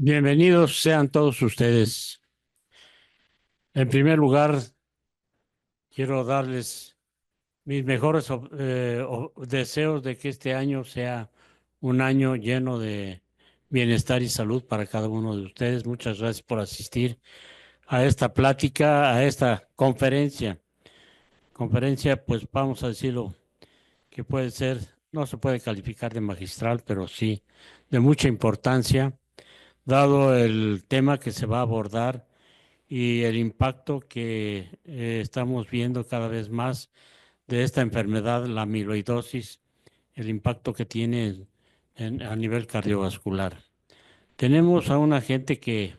Bienvenidos sean todos ustedes. En primer lugar, quiero darles mis mejores deseos de que este año sea un año lleno de bienestar y salud para cada uno de ustedes. Muchas gracias por asistir a esta plática, a esta conferencia. Conferencia, pues vamos a decirlo, que puede ser, no se puede calificar de magistral, pero sí de mucha importancia, dado el tema que se va a abordar y el impacto que estamos viendo cada vez más de esta enfermedad, la amiloidosis, el impacto que tiene a nivel cardiovascular. Tenemos a una gente que,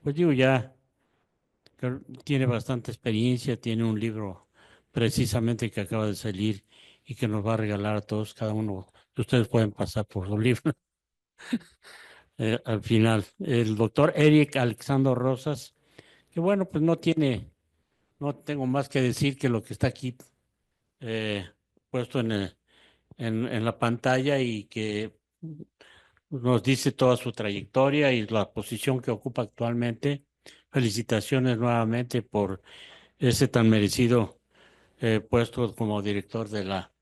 pues digo, ya que tiene bastante experiencia, tiene un libro precisamente que acaba de salir y que nos va a regalar a todos, cada uno de ustedes pueden pasar por su libro al final. El doctor Eric Alexander Rosas, que bueno, pues no tengo más que decir que lo que está aquí eh, puesto en la pantalla y que nos dice toda su trayectoria y la posición que ocupa actualmente. Felicitaciones nuevamente por ese tan merecido puesto como director de la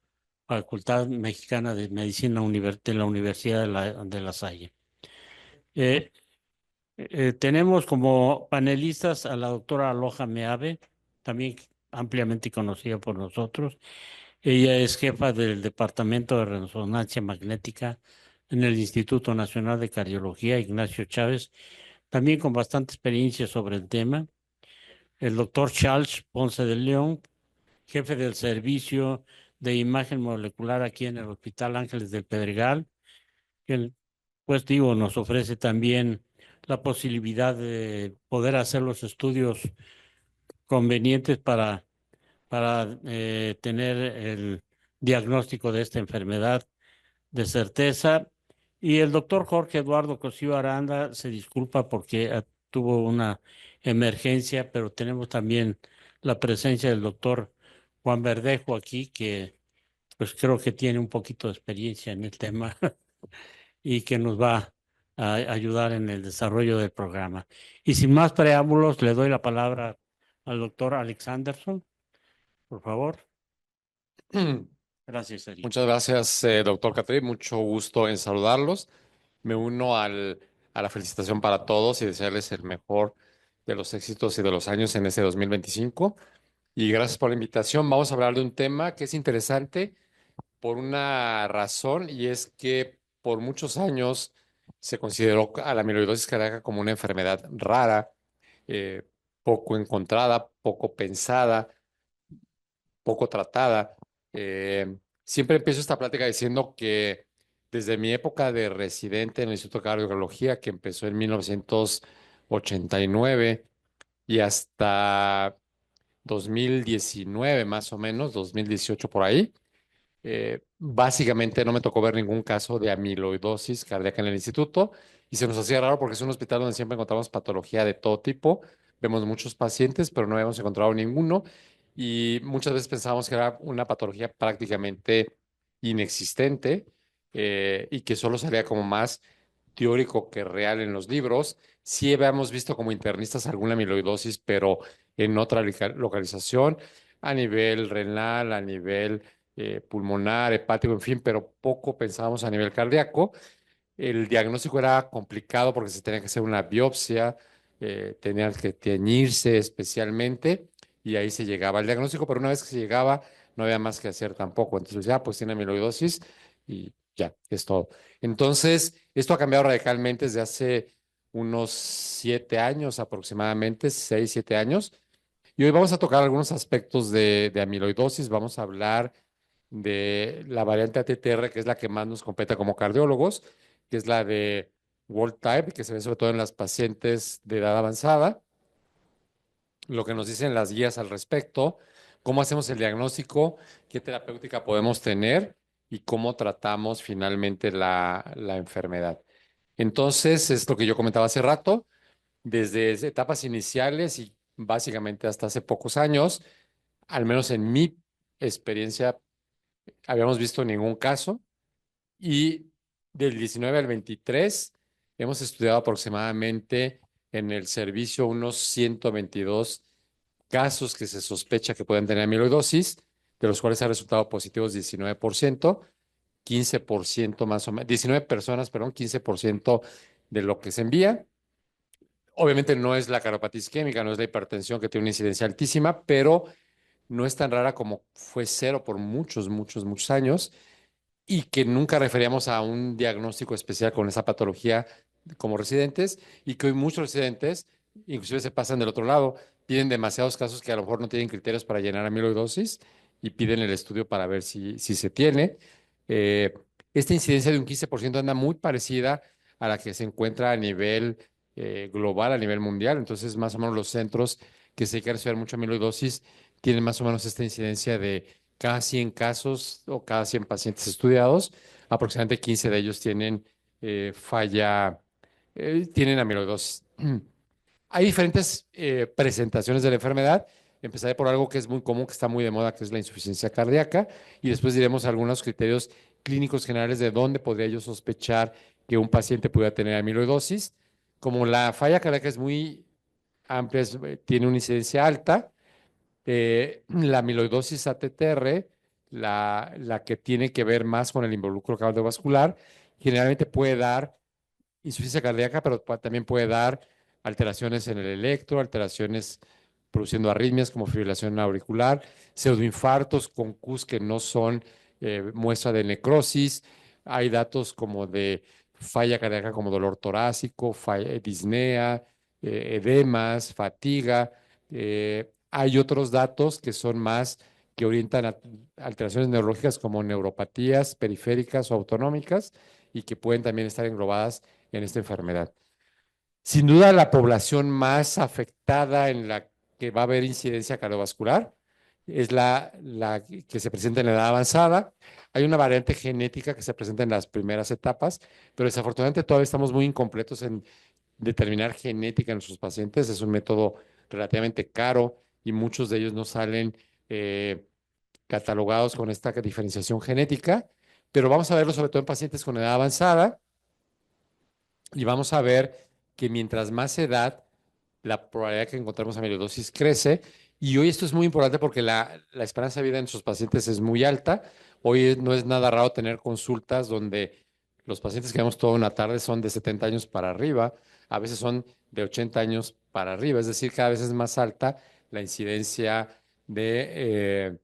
Facultad Mexicana de Medicina de la Universidad de La Salle. Eh, Tenemos como panelistas a la doctora Aloha Meave, también ampliamente conocida por nosotros. Ella es jefa del Departamento de Resonancia Magnética en el Instituto Nacional de Cardiología Ignacio Chávez, también con bastante experiencia sobre el tema. El doctor Charles Ponce de León, jefe del Servicio de Imagen Molecular aquí en el Hospital Ángeles del Pedregal, que pues digo, nos ofrece también la posibilidad de poder hacer los estudios convenientes para tener el diagnóstico de esta enfermedad de certeza. Y el doctor Jorge Eduardo Cosío Aranda se disculpa porque tuvo una emergencia, pero tenemos también la presencia del doctor Juan Verdejo aquí, que pues creo que tiene un poquito de experiencia en el tema y que nos va a ayudar en el desarrollo del programa. Y sin más preámbulos, le doy la palabra al doctor Alexanderson, por favor. Gracias, Eric. Muchas gracias, doctor Catri. Mucho gusto en saludarlos. Me uno a la felicitación para todos y desearles el mejor de los éxitos y de los años en este 2025. Y gracias por la invitación. Vamos a hablar de un tema que es interesante por una razón, y es que por muchos años se consideró a la amiloidosis cardíaca como una enfermedad rara, eh, poco encontrada, poco pensada, poco tratada. Siempre empiezo esta plática diciendo que desde mi época de residente en el Instituto de Cardiología, que empezó en 1989, y hasta 2019 más o menos, 2018 por ahí, básicamente no me tocó ver ningún caso de amiloidosis cardíaca en el instituto, y se nos hacía raro porque es un hospital donde siempre encontramos patología de todo tipo. Vemos muchos pacientes, pero no habíamos encontrado ninguno, y muchas veces pensábamos que era una patología prácticamente inexistente, y que solo salía como más teórico que real en los libros. Sí habíamos visto como internistas alguna amiloidosis, pero en otra localización, a nivel renal, a nivel pulmonar, hepático, en fin, pero poco pensábamos a nivel cardíaco. El diagnóstico era complicado porque se tenía que hacer una biopsia, tenía que teñirse especialmente, y ahí se llegaba al diagnóstico, pero una vez que se llegaba no había más que hacer tampoco. Entonces ya, pues tiene amiloidosis y ya, es todo. Entonces, esto ha cambiado radicalmente desde hace unos 7 años aproximadamente, 6, 7 años. Y hoy vamos a tocar algunos aspectos de amiloidosis. Vamos a hablar de la variante ATTR, que es la que más nos compete como cardiólogos, que es la de World Type, que se ve sobre todo en las pacientes de edad avanzada, lo que nos dicen las guías al respecto, cómo hacemos el diagnóstico, qué terapéutica podemos tener y cómo tratamos finalmente la enfermedad. Entonces, es lo que yo comentaba hace rato, desde etapas iniciales y básicamente hasta hace pocos años, al menos en mi experiencia, habíamos visto ningún caso, y del 19 al 23 hemos estudiado aproximadamente en el servicio unos 122 casos que se sospecha que pueden tener amiloidosis, de los cuales han resultado positivos 19%, 15% más o menos, 19 personas, perdón, 15% de lo que se envía. Obviamente no es la cardiopatía isquémica, no es la hipertensión que tiene una incidencia altísima, pero no es tan rara como fue cero por muchos, muchos, muchos años y que nunca referíamos a un diagnóstico especial con esa patología como residentes y que hoy muchos residentes inclusive se pasan del otro lado, piden demasiados casos que a lo mejor no tienen criterios para llenar amiloidosis y piden el estudio para ver si se tiene. Eh, Esta incidencia de un 15% anda muy parecida a la que se encuentra a nivel global, a nivel mundial. Entonces, más o menos los centros que se dedican a estudiar mucho amiloidosis tienen más o menos esta incidencia de cada 100 casos o cada 100 pacientes estudiados, aproximadamente 15 de ellos tienen tienen amiloidosis. Hay diferentes presentaciones de la enfermedad. Empezaré por algo que es muy común, que está muy de moda, que es la insuficiencia cardíaca, y después diremos algunos criterios clínicos generales de dónde podría yo sospechar que un paciente pudiera tener amiloidosis. Como la falla cardíaca es muy amplia, tiene una incidencia alta, la amiloidosis ATTR, la que tiene que ver más con el involucro cardiovascular, generalmente puede dar insuficiencia cardíaca, pero también puede dar alteraciones en el electro, alteraciones produciendo arritmias como fibrilación auricular, pseudoinfartos con Qs que no son muestra de necrosis. Hay datos como de falla cardíaca como dolor torácico, disnea, edemas, fatiga. Hay otros datos que son más que orientan a alteraciones neurológicas como neuropatías periféricas o autonómicas y que pueden también estar englobadas en esta enfermedad. Sin duda, la población más afectada en la que va a haber incidencia cardiovascular es la que se presenta en la edad avanzada. Hay una variante genética que se presenta en las primeras etapas, pero desafortunadamente todavía estamos muy incompletos en determinar genética en nuestros pacientes. Es un método relativamente caro y muchos de ellos no salen catalogados con esta diferenciación genética, pero vamos a verlo sobre todo en pacientes con edad avanzada y vamos a ver que mientras más edad, la probabilidad de que encontremos amiloidosis crece. Y hoy esto es muy importante porque la esperanza de vida en sus pacientes es muy alta. Hoy no es nada raro tener consultas donde los pacientes que vemos toda una tarde son de 70 años para arriba, a veces son de 80 años para arriba, es decir, cada vez es más alta la incidencia de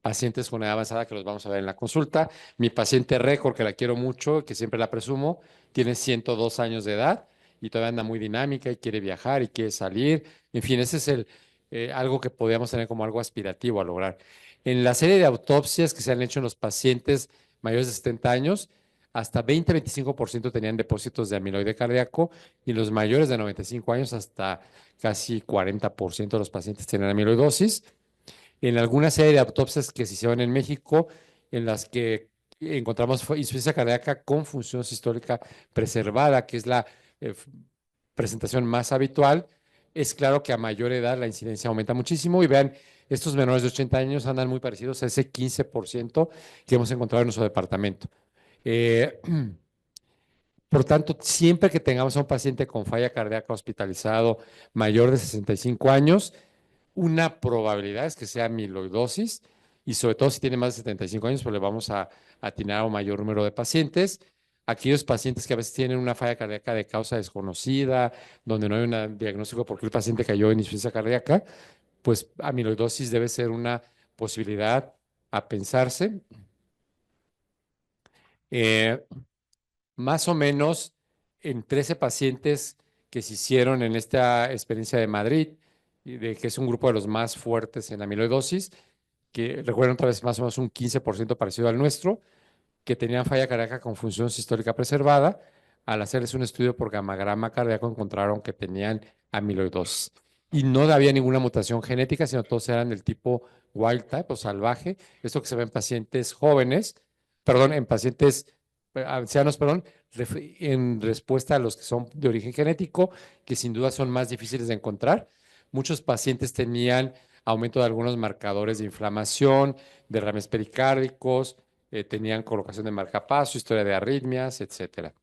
pacientes con edad avanzada que los vamos a ver en la consulta. Mi paciente récord, que la quiero mucho, que siempre la presumo, tiene 102 años de edad y todavía anda muy dinámica y quiere viajar y quiere salir. En fin, ese es algo que podríamos tener como algo aspirativo a lograr. En la serie de autopsias que se han hecho en los pacientes mayores de 70 años, hasta 20-25% tenían depósitos de amiloide cardíaco y los mayores de 95 años hasta casi 40% de los pacientes tienen amiloidosis. En alguna serie de autopsias que se hicieron en México, en las que encontramos insuficiencia cardíaca con función sistólica preservada, que es la eh, presentación más habitual, es claro que a mayor edad la incidencia aumenta muchísimo y vean, estos menores de 80 años andan muy parecidos a ese 15% que hemos encontrado en nuestro departamento. Eh, por tanto, siempre que tengamos a un paciente con falla cardíaca hospitalizado mayor de 65 años, una probabilidad es que sea amiloidosis y sobre todo si tiene más de 75 años, pues le vamos a atinar a un mayor número de pacientes. Aquellos pacientes que a veces tienen una falla cardíaca de causa desconocida, donde no hay un diagnóstico porque el paciente cayó en insuficiencia cardíaca, pues amiloidosis debe ser una posibilidad a pensarse. Eh, Más o menos en 13 pacientes que se hicieron en esta experiencia de Madrid, y que es un grupo de los más fuertes en amiloidosis, que recuerden otra vez más o menos un 15% parecido al nuestro, que tenían falla cardíaca con función sistólica preservada. Al hacerles un estudio por gamagrama cardíaco encontraron que tenían amiloidosis. Y no había ninguna mutación genética, sino todos eran del tipo wild type o salvaje. Esto que se ve en pacientes jóvenes, perdón, en pacientes ancianos, perdón, en respuesta a los que son de origen genético, que sin duda son más difíciles de encontrar. Muchos pacientes tenían aumento de algunos marcadores de inflamación, derrames pericárdicos, tenían colocación de marcapaso, historia de arritmias, etcétera.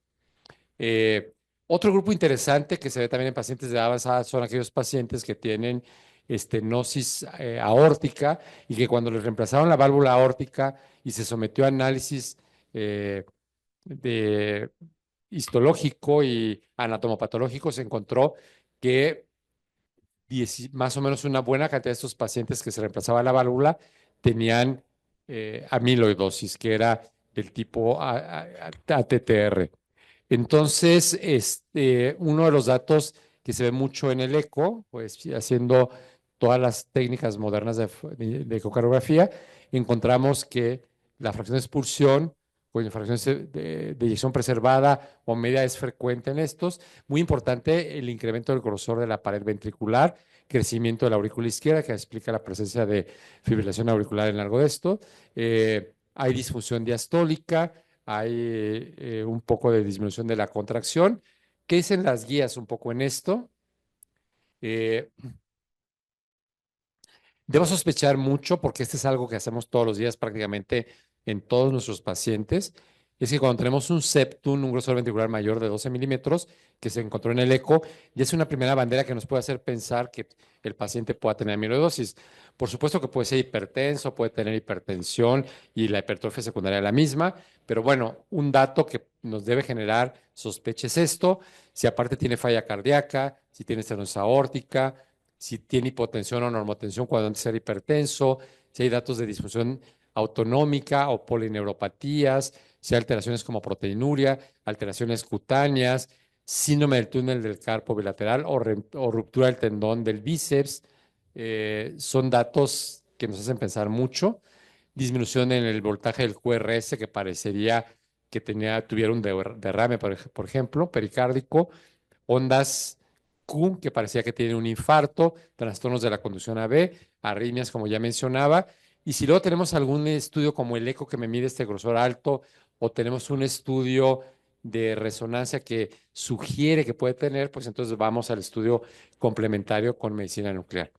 Otro grupo interesante que se ve también en pacientes de edad avanzada son aquellos pacientes que tienen estenosis aórtica y que cuando les reemplazaron la válvula aórtica y se sometió a análisis eh, de histológico y anatomopatológico, se encontró que más o menos una buena cantidad de estos pacientes que se reemplazaba la válvula tenían amiloidosis, que era del tipo ATTR. Entonces, uno de los datos que se ve mucho en el eco, pues haciendo todas las técnicas modernas de ecocardiografía, encontramos que la fracción de expulsión con fracciones de eyección preservada o media es frecuente en estos. Muy importante el incremento del grosor de la pared ventricular, crecimiento de la aurícula izquierda, que explica la presencia de fibrilación auricular en algo de esto. Hay disfunción diastólica, hay un poco de disminución de la contracción. ¿Qué dicen las guías un poco en esto? Eh, Debo sospechar mucho, porque este es algo que hacemos todos los días prácticamente en todos nuestros pacientes, es que cuando tenemos un septum, un grosor ventricular mayor de 12 milímetros, que se encontró en el eco, ya es una primera bandera que nos puede hacer pensar que el paciente pueda tener amiloidosis. Por supuesto que puede ser hipertenso, puede tener hipertensión y la hipertrofia secundaria es la misma, pero bueno, un dato que nos debe generar sospecha es esto: si aparte tiene falla cardíaca, si tiene estenosis aórtica, si tiene hipotensión o normotensión cuando antes era hipertenso, si hay datos de disfunción autonómica o polineuropatías, si hay alteraciones como proteinuria, alteraciones cutáneas, síndrome del túnel del carpo bilateral o ruptura del tendón del bíceps. Son datos que nos hacen pensar mucho. Disminución en el voltaje del QRS, que parecería que tuviera un derrame, por ejemplo, pericárdico. Ondas Q, que parecía que tiene un infarto, trastornos de la conducción AB, arritmias, como ya mencionaba. Y si luego tenemos algún estudio como el eco que me mide este grosor alto, o tenemos un estudio de resonancia que sugiere que puede tener, pues entonces vamos al estudio complementario con medicina nuclear.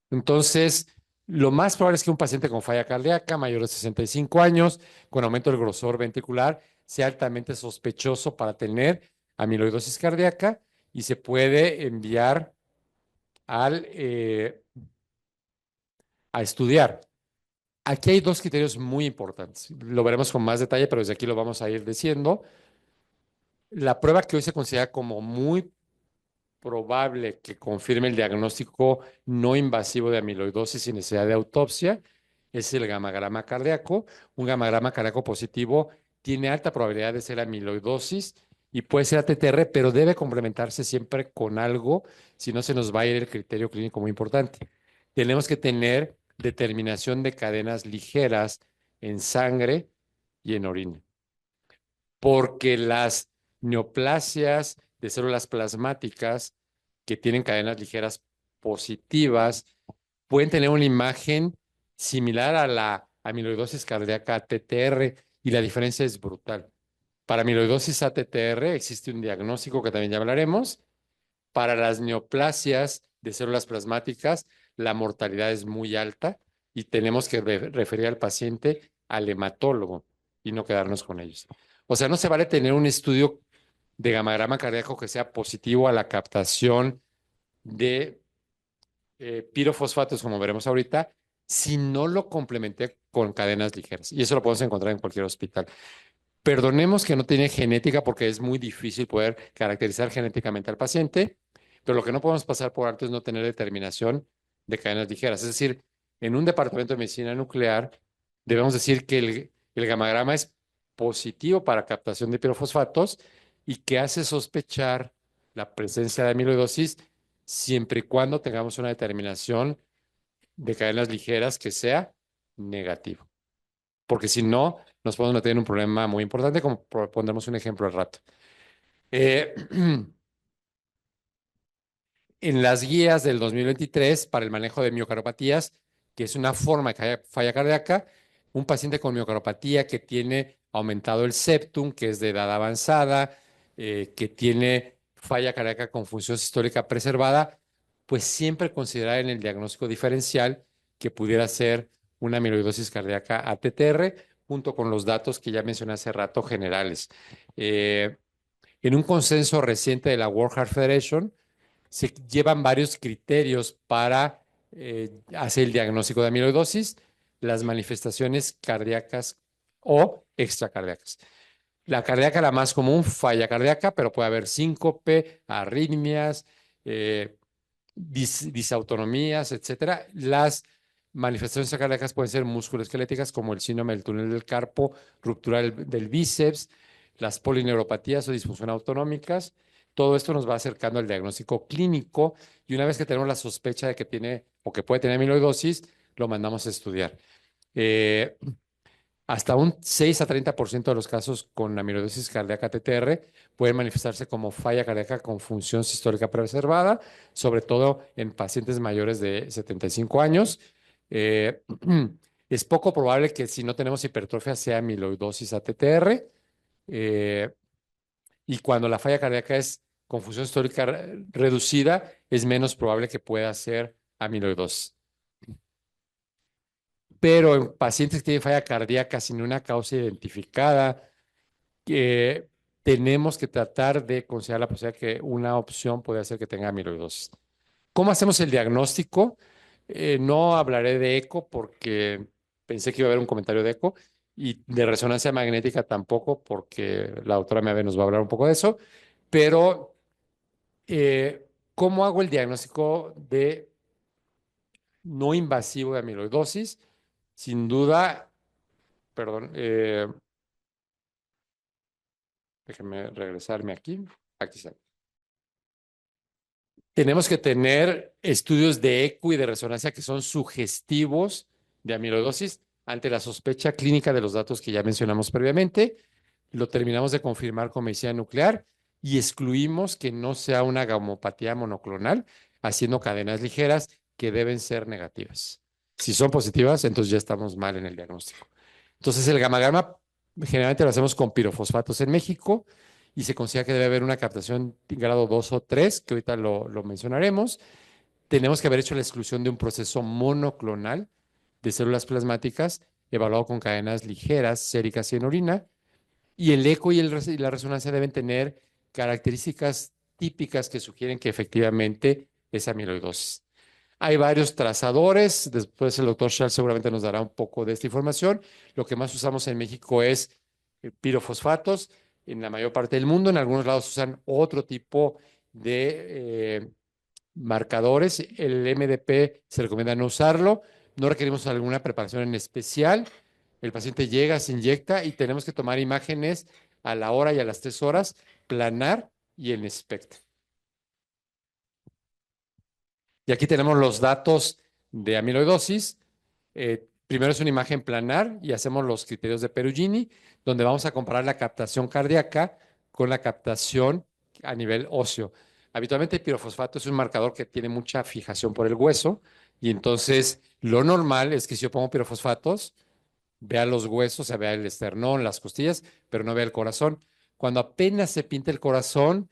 Entonces, lo más probable es que un paciente con falla cardíaca, mayor de 65 años, con aumento del grosor ventricular, sea altamente sospechoso para tener amiloidosis cardíaca y se puede enviar a estudiar. Aquí hay dos criterios muy importantes. Lo veremos con más detalle, pero desde aquí lo vamos a ir diciendo. La prueba que hoy se considera como muy probable que confirme el diagnóstico no invasivo de amiloidosis sin necesidad de autopsia es el gamagrama cardíaco. Un gamagrama cardíaco positivo tiene alta probabilidad de ser amiloidosis y puede ser ATTR, pero debe complementarse siempre con algo, si no se nos va a ir el criterio clínico muy importante. Tenemos que tener determinación de cadenas ligeras en sangre y en orina, porque las neoplasias de células plasmáticas que tienen cadenas ligeras positivas pueden tener una imagen similar a la amiloidosis cardíaca ATTR, y la diferencia es brutal. Para amiloidosis ATTR existe un diagnóstico que también ya hablaremos. Para las neoplasias de células plasmáticas, la mortalidad es muy alta y tenemos que referir al paciente al hematólogo y no quedarnos con ellos. O sea, no se vale tener un estudio de gamagrama cardíaco que sea positivo a la captación de pirofosfatos, como veremos ahorita, si no lo complementé con cadenas ligeras. Y eso lo podemos encontrar en cualquier hospital. Perdonemos que no tiene genética, porque es muy difícil poder caracterizar genéticamente al paciente, pero lo que no podemos pasar por alto es no tener determinación de cadenas ligeras. Es decir, en un departamento de medicina nuclear debemos decir que el gamagrama es positivo para captación de pirofosfatos y que hace sospechar la presencia de amiloidosis siempre y cuando tengamos una determinación de cadenas ligeras que sea negativo. Porque si no, nos podemos meter en un problema muy importante, como pondremos un ejemplo al rato. Eh, en las guías del 2023 para el manejo de miocardiopatías, que es una forma de falla cardíaca, un paciente con miocardopatía que tiene aumentado el septum, que es de edad avanzada, que tiene falla cardíaca con función sistólica preservada, pues siempre considerar en el diagnóstico diferencial que pudiera ser una amiloidosis cardíaca ATTR, junto con los datos que ya mencioné hace rato generales. En un consenso reciente de la World Heart Federation, se llevan varios criterios para hacer el diagnóstico de amiloidosis, las manifestaciones cardíacas o extracardíacas. La cardíaca, la más común, falla cardíaca, pero puede haber síncope, arritmias, disautonomías, etcétera. Las manifestaciones cardíacas pueden ser musculoesqueléticas, como el síndrome del túnel del carpo, ruptura del bíceps, las polineuropatías o disfunción autonómicas. Todo esto nos va acercando al diagnóstico clínico y una vez que tenemos la sospecha de que tiene o que puede tener amiloidosis, lo mandamos a estudiar. Eh, Hasta un 6 a 30% de los casos con amiloidosis cardíaca TTR pueden manifestarse como falla cardíaca con función sistólica preservada, sobre todo en pacientes mayores de 75 años. Eh, es poco probable que si no tenemos hipertrofia sea amiloidosis ATTR. eh, y cuando la falla cardíaca es con función sistólica reducida, es menos probable que pueda ser amiloidosis. Pero en pacientes que tienen falla cardíaca sin una causa identificada, que tenemos que tratar de considerar la posibilidad que una opción puede ser que tenga amiloidosis. ¿Cómo hacemos el diagnóstico? No hablaré de eco porque pensé que iba a haber un comentario de eco y de resonancia magnética tampoco porque la doctora Meave nos va a hablar un poco de eso, pero ¿cómo hago el diagnóstico de no invasivo de amiloidosis? Sin duda, perdón, déjenme regresarme aquí. Aquí está. Tenemos que tener estudios de eco y de resonancia que son sugestivos de amiloidosis ante la sospecha clínica de los datos que ya mencionamos previamente. Lo terminamos de confirmar con medicina nuclear y excluimos que no sea una gamopatía monoclonal, haciendo cadenas ligeras que deben ser negativas. Si son positivas, entonces ya estamos mal en el diagnóstico. Entonces, el gamma generalmente lo hacemos con pirofosfatos en México y se considera que debe haber una captación grado 2 o 3, que ahorita lo mencionaremos. Tenemos que haber hecho la exclusión de un proceso monoclonal de células plasmáticas evaluado con cadenas ligeras, séricas y en orina. Y el eco y la resonancia deben tener características típicas que sugieren que efectivamente es amiloidosis. Hay varios trazadores, después el doctor Schall seguramente nos dará un poco de esta información. Lo que más usamos en México es pirofosfatos, en la mayor parte del mundo, en algunos lados usan otro tipo de marcadores. El MDP se recomienda no usarlo, no requerimos alguna preparación en especial. El paciente llega, se inyecta y tenemos que tomar imágenes a la hora y a las 3 horas, planar y en SPECT. Y aquí tenemos los datos de amiloidosis. Primero es una imagen planar y hacemos los criterios de Perugini, donde vamos a comparar la captación cardíaca con la captación a nivel óseo. Habitualmente el pirofosfato es un marcador que tiene mucha fijación por el hueso y entonces lo normal es que si yo pongo pirofosfatos, vea los huesos, o sea, vea el esternón, las costillas, pero no vea el corazón. Cuando apenas se pinta el corazón,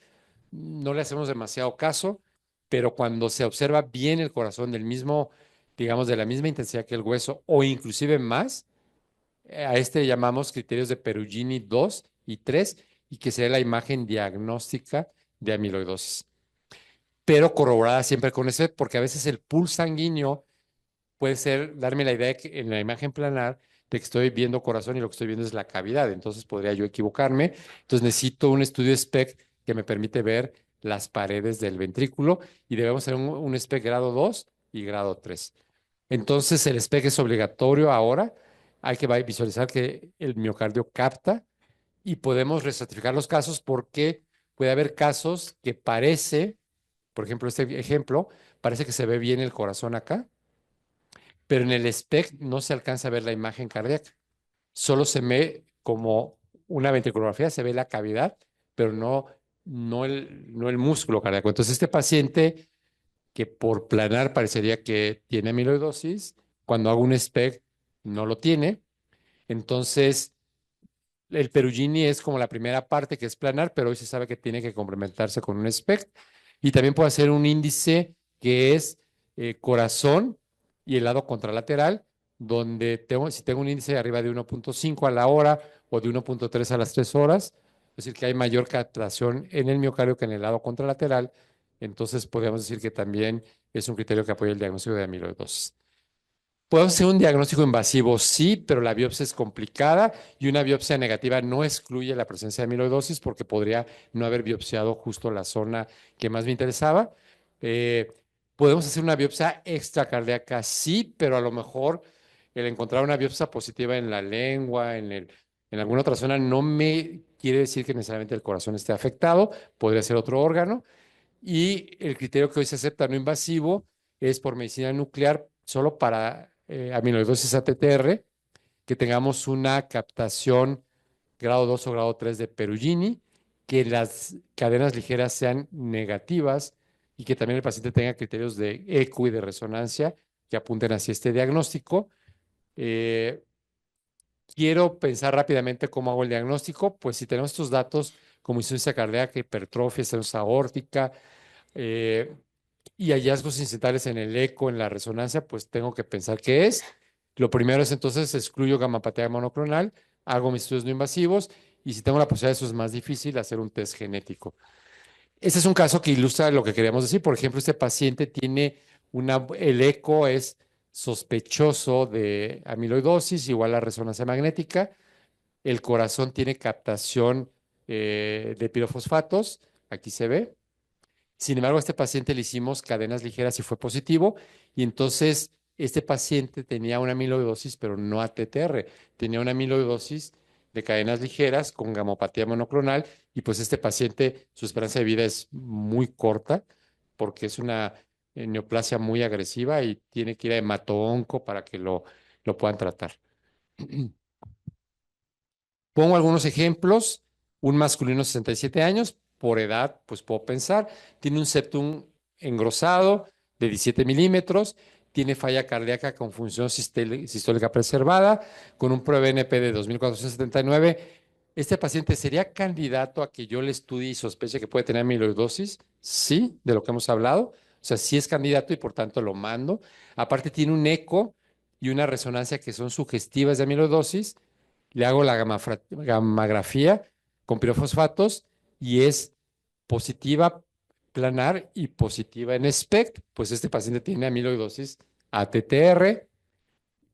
no le hacemos demasiado caso, pero cuando se observa bien el corazón del mismo, digamos, de la misma intensidad que el hueso o inclusive más, a este le llamamos criterios de Perugini 2 y 3 y que sería la imagen diagnóstica de amiloidosis. Pero corroborada siempre con ese, porque a veces el pulso sanguíneo puede ser, darme la idea de que en la imagen planar de que estoy viendo corazón y lo que estoy viendo es la cavidad. Entonces podría yo equivocarme. Entonces necesito un estudio SPECT que me permite ver las paredes del ventrículo y debemos tener un SPECT grado 2 y grado 3. Entonces el SPECT es obligatorio ahora. Hay que visualizar que el miocardio capta y podemos restratificar los casos porque puede haber casos que parece, por ejemplo, este ejemplo, parece que se ve bien el corazón acá, pero en el SPECT no se alcanza a ver la imagen cardíaca. Solo se ve como una ventriculografía, se ve la cavidad, pero no el músculo cardíaco. Entonces, este paciente que por planar parecería que tiene amiloidosis, cuando hago un SPECT no lo tiene. Entonces, el Perugini es como la primera parte que es planar, pero hoy se sabe que tiene que complementarse con un SPECT. Y también puede hacer un índice que es corazón y el lado contralateral, donde si tengo un índice arriba de 1.5 a la hora o de 1.3 a las 3 horas, es decir, que hay mayor captación en el miocardio que en el lado contralateral, entonces podríamos decir que también es un criterio que apoya el diagnóstico de amiloidosis. ¿Puedo hacer un diagnóstico invasivo? Sí, pero la biopsia es complicada y una biopsia negativa no excluye la presencia de amiloidosis porque podría no haber biopsiado justo la zona que más me interesaba. Eh, ¿Podemos hacer una biopsia extracardíaca? Sí, pero a lo mejor el encontrar una biopsia positiva en la lengua, en alguna otra zona, no me quiere decir que necesariamente el corazón esté afectado, podría ser otro órgano. Y el criterio que hoy se acepta no invasivo es por medicina nuclear solo para amiloidosis ATTR, que tengamos una captación grado 2 o grado 3 de Perugini, que las cadenas ligeras sean negativas y que también el paciente tenga criterios de eco y de resonancia que apunten hacia este diagnóstico. Eh, Quiero pensar rápidamente cómo hago el diagnóstico. Pues si tenemos estos datos como insuficiencia cardíaca, hipertrofia, estenosis aórtica, eh, y hallazgos incidentales en el eco, en la resonancia, pues tengo que pensar qué es. Lo primero es entonces excluyo gamapatía monoclonal, hago mis estudios no invasivos y si tengo la posibilidad, eso es más difícil, hacer un test genético. Este es un caso que ilustra lo que queríamos decir. Por ejemplo, este paciente tiene el eco es sospechoso de amiloidosis, igual a resonancia magnética. El corazón tiene captación de pirofosfatos, aquí se ve. Sin embargo, a este paciente le hicimos cadenas ligeras y fue positivo. Y entonces, este paciente tenía una amiloidosis, pero no ATTR. Tenía una amiloidosis de cadenas ligeras con gamopatía monoclonal. Y pues este paciente, su esperanza de vida es muy corta porque es una neoplasia muy agresiva y tiene que ir a hemato-onco para que lo puedan tratar. Pongo algunos ejemplos. Un masculino de 67 años, por edad, pues puedo pensar, tiene un septum engrosado de 17 milímetros, tiene falla cardíaca con función sistólica preservada, con un ProBNP de 2.479. ¿Este paciente sería candidato a que yo le estudie y sospeche que puede tener amiloidosis? Sí, de lo que hemos hablado. O sea, sí es candidato y por tanto lo mando. Aparte tiene un eco y una resonancia que son sugestivas de amiloidosis. Le hago la gammagrafía con pirofosfatos y es positiva planar y positiva en SPECT, pues este paciente tiene amiloidosis ATTR.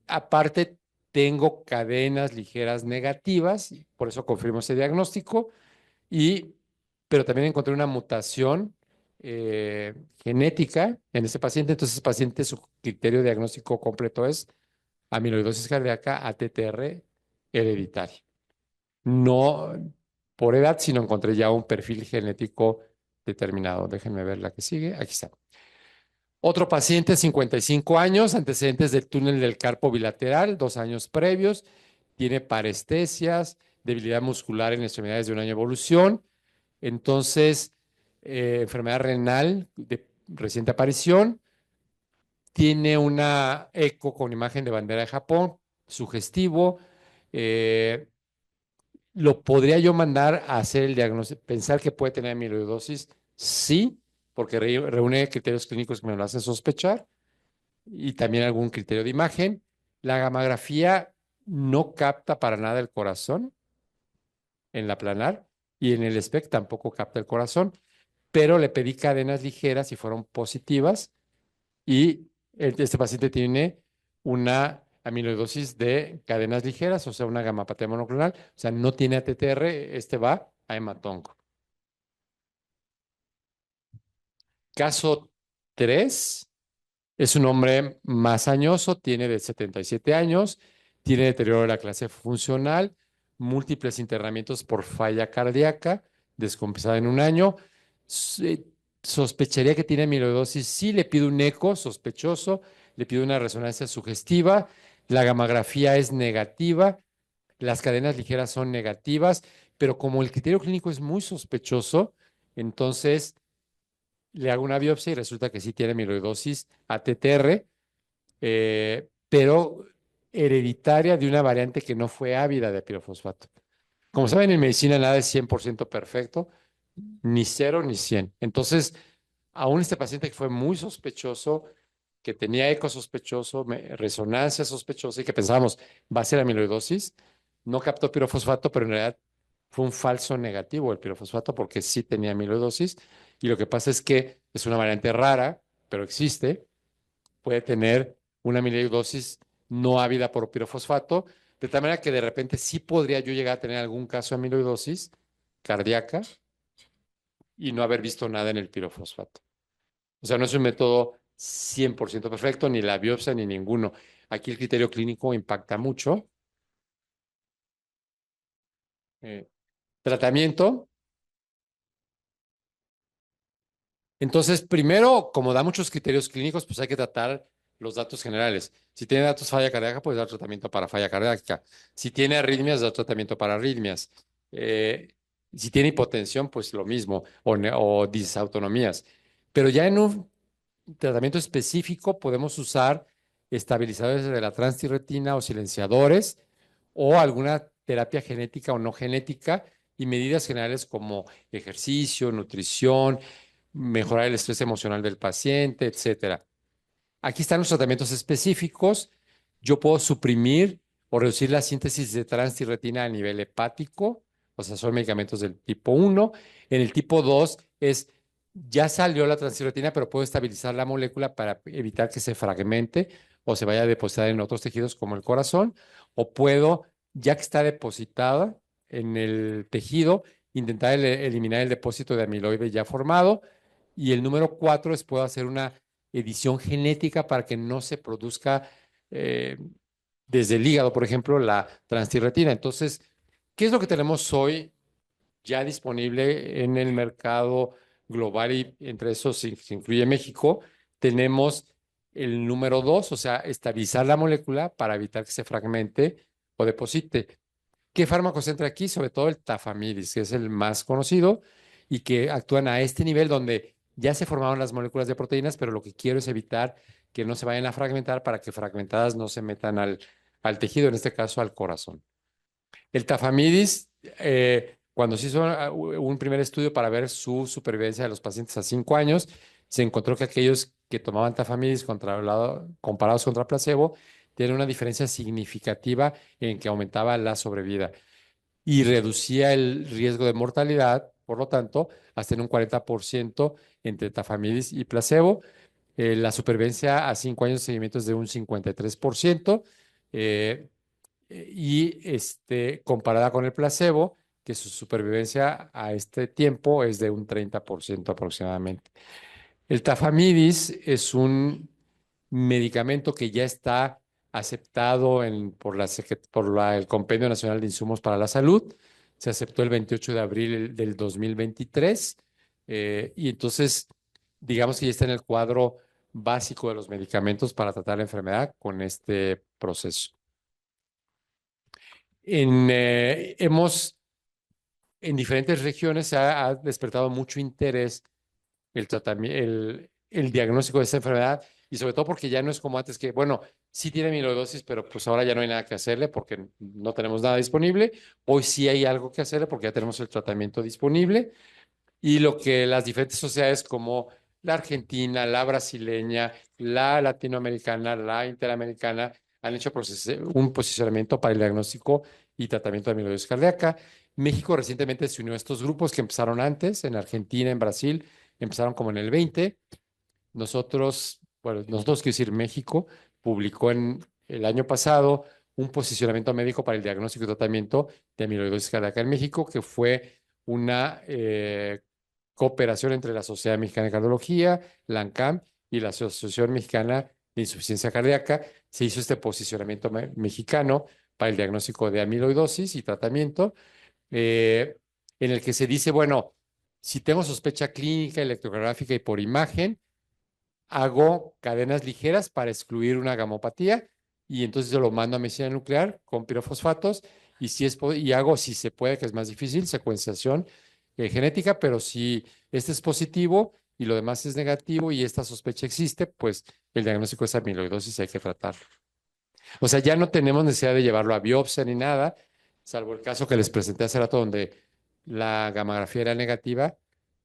Aparte, tengo cadenas ligeras negativas, y por eso confirmo ese diagnóstico, pero también encontré una mutación genética en este paciente. Entonces, este paciente, su criterio diagnóstico completo es amiloidosis cardíaca ATTR hereditaria. No por edad, sino encontré ya un perfil genético determinado. Déjenme ver la que sigue. Aquí está. Otro paciente, 55 años, antecedentes del túnel del carpo bilateral, 2 años previos, tiene parestesias, debilidad muscular en extremidades de un año de evolución. Entonces, enfermedad renal de reciente aparición, tiene una eco con imagen de bandera de Japón, sugestivo. eh, ¿Lo podría yo mandar a hacer el diagnóstico? ¿Pensar que puede tener amiloidosis? Sí, porque reúne criterios clínicos que me lo hacen sospechar y también algún criterio de imagen. La gamografía no capta para nada el corazón en la planar y en el SPECT tampoco capta el corazón, pero le pedí cadenas ligeras y fueron positivas y este paciente tiene una amiloidosis de cadenas ligeras, o sea, una gamapatía monoclonal, o sea, no tiene ATTR, este va a hematonco. Caso 3 es un hombre más añoso, tiene de 77 años, tiene deterioro de la clase funcional, múltiples internamientos por falla cardíaca, descompensada en un año. Sospecharía que tiene amiloidosis. Sí, le pido un eco sospechoso, le pido una resonancia sugestiva, la gamografía es negativa, las cadenas ligeras son negativas, pero como el criterio clínico es muy sospechoso, entonces le hago una biopsia y resulta que sí tiene amiloidosis ATTR, pero hereditaria de una variante que no fue ávida de pirofosfato. Como saben, en medicina nada es 100% perfecto, ni 0 ni 100. Entonces, aún este paciente que fue muy sospechoso, que tenía eco sospechoso, resonancia sospechosa y que pensábamos va a ser amiloidosis, no captó pirofosfato, pero en realidad fue un falso negativo el pirofosfato porque sí tenía amiloidosis. Y lo que pasa es que es una variante rara, pero existe. Puede tener una amiloidosis no ávida por pirofosfato, de tal manera que de repente sí podría yo llegar a tener algún caso de amiloidosis cardíaca y no haber visto nada en el pirofosfato. O sea, no es un método 100% perfecto, ni la biopsia, ni ninguno. Aquí el criterio clínico impacta mucho. Eh, Tratamiento. Entonces, primero, como da muchos criterios clínicos, pues hay que tratar los datos generales. Si tiene datos falla cardíaca, pues dar tratamiento para falla cardíaca. Si tiene arritmias, dar tratamiento para arritmias. Eh, si tiene hipotensión, pues lo mismo, o disautonomías. Pero ya en un tratamiento específico podemos usar estabilizadores de la transtirretina o silenciadores o alguna terapia genética o no genética y medidas generales como ejercicio, nutrición, mejorar el estrés emocional del paciente, etcétera. Aquí están los tratamientos específicos. Yo puedo suprimir o reducir la síntesis de transtirretina a nivel hepático, o sea, son medicamentos del tipo 1. En el tipo 2 es, ya salió la transtirretina, pero puedo estabilizar la molécula para evitar que se fragmente o se vaya a depositar en otros tejidos como el corazón, o puedo, ya que está depositada en el tejido, intentar eliminar el depósito de amiloide ya formado. Y el número 4 es, puedo hacer una edición genética para que no se produzca eh, desde el hígado, por ejemplo, la transtirretina. Entonces, ¿qué es lo que tenemos hoy ya disponible en el mercado global y entre esos se incluye México? Tenemos el número 2, o sea, estabilizar la molécula para evitar que se fragmente o deposite. ¿Qué fármacos entra aquí? Sobre todo el tafamidis, que es el más conocido y que actúan a este nivel donde ya se formaron las moléculas de proteínas, pero lo que quiero es evitar que no se vayan a fragmentar para que fragmentadas no se metan al tejido, en este caso al corazón. El tafamidis, cuando se hizo un primer estudio para ver su supervivencia de los pacientes a 5 años, se encontró que aquellos que tomaban tafamidis comparados contra placebo tienen una diferencia significativa en que aumentaba la sobrevida y reducía el riesgo de mortalidad, por lo tanto, hasta en un 40% entre tafamidis y placebo. La supervivencia a 5 años de seguimiento es de un 53%, eh, comparada con el placebo, que su supervivencia a este tiempo es de un 30% aproximadamente. El tafamidis es un medicamento que ya está aceptado el Compendio Nacional de Insumos para la Salud. Se aceptó el 28 de abril del 2023 y entonces digamos que ya está en el cuadro básico de los medicamentos para tratar la enfermedad con este proceso. En diferentes regiones ha despertado mucho interés el diagnóstico de esta enfermedad y sobre todo porque ya no es como antes que, bueno, sí tiene amiloidosis, pero pues ahora ya no hay nada que hacerle porque no tenemos nada disponible. Hoy sí hay algo que hacerle porque ya tenemos el tratamiento disponible y lo que las diferentes sociedades como la argentina, la brasileña, la latinoamericana, la interamericana han hecho un posicionamiento para el diagnóstico y tratamiento de amiloidosis cardíaca. México recientemente se unió a estos grupos que empezaron antes, en Argentina, en Brasil, empezaron como en el 20. Nosotros quiero decir, México publicó en el año pasado un posicionamiento médico para el diagnóstico y tratamiento de amiloidosis cardíaca en México, que fue una cooperación entre la Sociedad Mexicana de Cardiología, la ANCAM y la Asociación Mexicana de Insuficiencia Cardíaca. Se hizo este posicionamiento mexicano para el diagnóstico de amiloidosis y tratamiento, en el que se dice, bueno, si tengo sospecha clínica, electrocardiográfica y por imagen, hago cadenas ligeras para excluir una gamopatía y entonces yo lo mando a medicina nuclear con pirofosfatos y hago, si se puede, que es más difícil, secuenciación genética, pero si este es positivo y lo demás es negativo y esta sospecha existe, pues el diagnóstico es amiloidosis y hay que tratarlo. O sea, ya no tenemos necesidad de llevarlo a biopsia ni nada, salvo el caso que les presenté hace rato donde la gamografía era negativa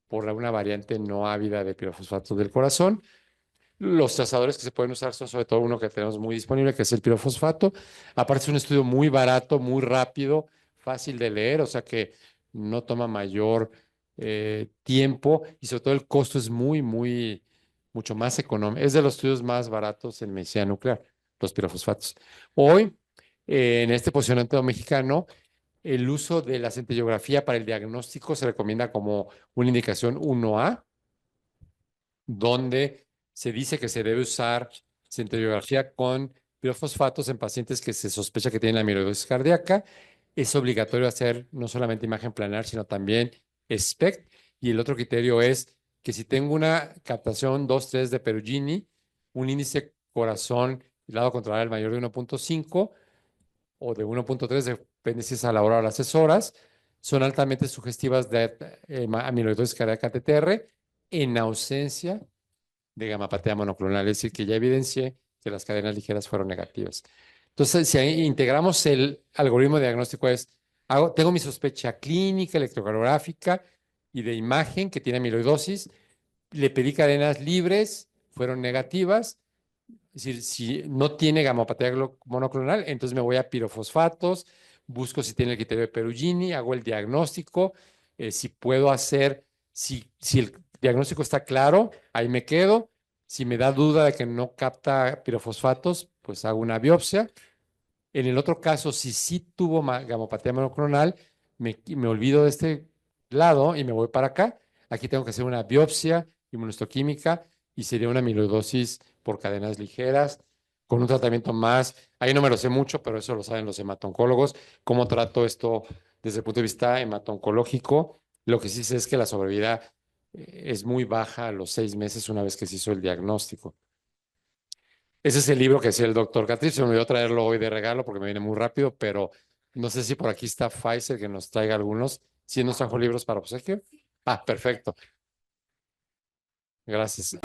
por una variante no ávida de pirofosfato del corazón. Los trazadores que se pueden usar son sobre todo uno que tenemos muy disponible, que es el pirofosfato. Aparte es un estudio muy barato, muy rápido, fácil de leer, o sea que no toma mayor tiempo y sobre todo el costo es mucho más económico. Es de los estudios más baratos en medicina nuclear, los pirofosfatos. Hoy, en este posicionamiento mexicano, el uso de la centellografía para el diagnóstico se recomienda como una indicación 1A, donde se dice que se debe usar centellografía con pirofosfatos en pacientes que se sospecha que tienen amiloidosis cardíaca. Es obligatorio hacer no solamente imagen planar, sino también SPECT. Y el otro criterio es que si tengo una captación 2-3 de Perugini, un índice corazón lado contrario mayor de 1.5 o de 1.3, depende si es a la hora o a las horas, son altamente sugestivas de amiloidosis cardíaca TTR en ausencia de gamapatea monoclonal, es decir, que ya evidencié que las cadenas ligeras fueron negativas. Entonces, si ahí integramos el algoritmo de diagnóstico, tengo mi sospecha clínica, electrocardiográfica y de imagen que tiene amiloidosis, le pedí cadenas libres, fueron negativas, es decir, si no tiene gamopatía monoclonal, entonces me voy a pirofosfatos, busco si tiene el criterio de Perugini, hago el diagnóstico, si puedo hacer, si el diagnóstico está claro, ahí me quedo. Si me da duda de que no capta pirofosfatos, pues hago una biopsia. En el otro caso, si sí tuvo gamopatía monoclonal, me olvido de este lado y me voy para acá. Aquí tengo que hacer una biopsia inmunohistoquímica y sería una amiloidosis por cadenas ligeras con un tratamiento más. Ahí no me lo sé mucho, pero eso lo saben los hematoncólogos. ¿Cómo trato esto desde el punto de vista hematoncológico? Lo que sí sé es que la sobrevida es muy baja a los 6 meses una vez que se hizo el diagnóstico. Ese es el libro que decía el doctor Catriz. Se me olvidó traerlo hoy de regalo porque me viene muy rápido, pero no sé si por aquí está Pfizer que nos traiga algunos. ¿Sí nos trajo libros para obsequio? Ah, perfecto. Gracias.